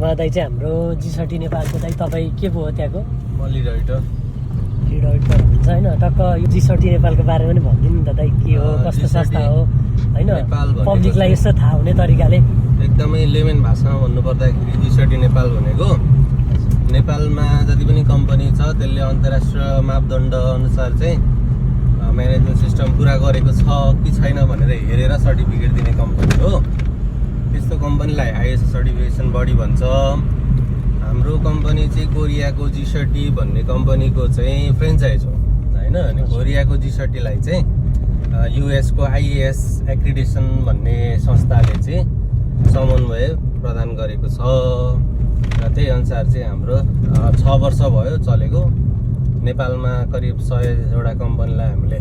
उहाँ दाइ चाहिँ हाम्रो G30 नेपालको दाइ तपाईँ के पो हो त्यहाँको लिड एडिटर हुन्छ होइन टक्क यो G30 नेपालको बारेमा पनि भनिदिनु नि त दाइ के हो कस्तो संस्था हो होइन पब्लिकलाई यसो थाहा हुने तरिकाले एकदमै लेमेन भाषामा भन्नुपर्दाखेरि G30 नेपाल भनेको नेपालमा जति पनि कम्पनी छ त्यसले अन्तर्राष्ट्रिय मापदण्ड अनुसार चाहिँ म्यानेजमेन्ट सिस्टम पुरा गरेको छ कि छैन भनेर हेरेर सर्टिफिकेट दिने कम्पनी हो। त्यस्तो कम्पनीलाई आइएसओ सर्टिफिकेसन बडी भन्छ। हाम्रो कम्पनी चाहिँ कोरियाको G30 भन्ने कम्पनीको चाहिँ फ्रेन्चाइज हो होइन। अनि कोरियाको G30लाई चाहिँ युएसको आइएएस एक्रिडिसन भन्ने संस्थाले चाहिँ समन्वय प्रदान गरेको छ र त्यही अनुसार चाहिँ हाम्रो 6 वर्ष भयो चलेको। नेपालमा करिब 100 कम्पनीलाई हामीले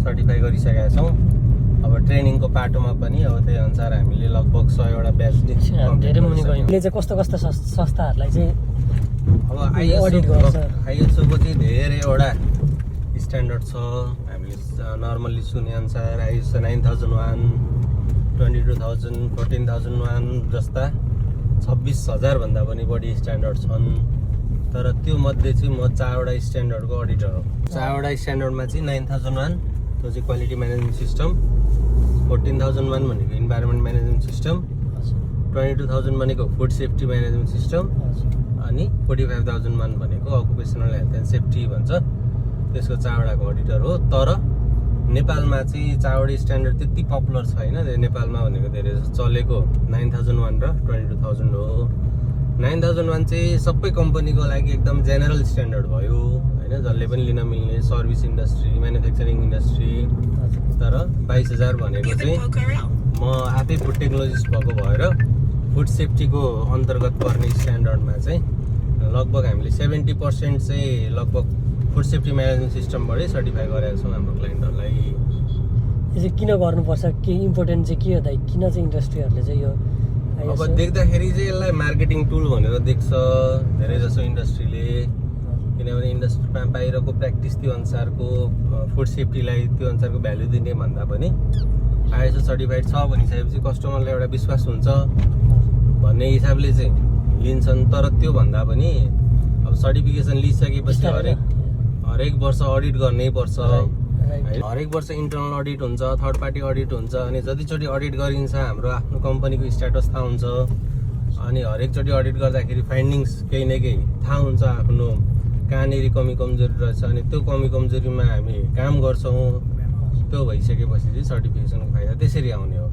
सर्टिफाई गरिसकेका छौँ। अब ट्रेनिङको पाटोमा पनि अब त्यही अनुसार हामीले लगभग 100 ब्याच धेरै मुनि गयौँ। यसले चाहिँ कस्तो कस्तो संस्थाहरूलाई चाहिँ अब आइएसओको चाहिँ धेरैवटा स्ट्यान्डर्ड छ। हामीले नर्मल्ली सुने अनुसार आइएसओ 9001, 22000, 14001 जस्ता 26,000 भन्दा पनि बढी स्ट्यान्डर्ड छन्। तर त्यो मध्ये चाहिँ म 4वटा स्ट्यान्डर्डको अडिटर हो। 4वटा स्ट्यान्डर्डमा चाहिँ 9001 त्यो चाहिँ क्वालिटी म्यानेजमेन्ट सिस्टम, 14001 भनेको इन्भाइरोमेन्ट म्यानेजमेन्ट सिस्टम, 22000 भनेको फुड सेफ्टी म्यानेजमेन्ट सिस्टम अनि 45001 भनेको अकुपेसनल हेल्थ एन्ड सेफ्टी भन्छ। त्यसको 4वटाको अडिटर हो। तर नेपालमा चाहिँ 4वटा स्ट्यान्डर्ड त्यति पपुलर छैन। नेपालमा भनेको धेरै जस्तो चलेको 9001 र 22000 हो। 9001 चाहिँ सबै कम्पनीको लागि एकदम जेनरल स्ट्यान्डर्ड भयो होइन, जसले पनि लिन मिल्ने सर्भिस इन्डस्ट्री, म्यानुफ्याक्चरिङ इन्डस्ट्री। तर 22,000 भनेको चाहिँ म आफै फुड टेक्नोलोजिस्ट भएको भएर फुड सेफ्टीको अन्तर्गत पर्ने स्ट्यान्डर्डमा चाहिँ लगभग हामीले 70% चाहिँ लगभग फुड सेफ्टी म्यानेजमेन्ट सिस्टमबाटै सर्टिफाई गरेका छौँ हाम्रो क्लाइन्टहरूलाई। यो चाहिँ किन गर्नुपर्छ, के इम्पोर्टेन्ट चाहिँ के हो दाइ, किन चाहिँ इन्डस्ट्रीहरूले चाहिँ यो अब देख्दाखेरि चाहिँ यसलाई मार्केटिङ टुल भनेर देख्छ धेरै जसो इन्डस्ट्रीले। किनभने इन्डस्ट्रीमा बाहिरको प्र्याक्टिस त्यो अनुसारको फुड सेफ्टीलाई त्यो अनुसारको भ्याल्यु दिने भन्दा पनि आइएसओ सर्टिफाइड छ भनिसकेपछि कस्टमरलाई एउटा विश्वास हुन्छ भन्ने हिसाबले चाहिँ लिन्छन्। तर त्यो भन्दा पनि अब सर्टिफिकेसन लिइसकेपछि हरेक वर्ष अडिट गर्नै पर्छ। हरेक वर्ष इन्टरनल अडिट हुन्छ, थर्ड पार्टी अडिट हुन्छ। अनि जतिचोटि अडिट गरिन्छ हाम्रो आफ्नो कम्पनीको स्ट्याटस थाहा हुन्छ। अनि हरेकचोटि अडिट गर्दाखेरि फाइन्डिङ्स केही न केही थाहा हुन्छ आफ्नो कहाँनिर कमी कमजोरी रहेछ। अनि त्यो कमी कमजोरीमा हामी काम गर्छौँ। त्यो भइसकेपछि चाहिँ सर्टिफिकेसनको फाइदा त्यसरी आउने हो।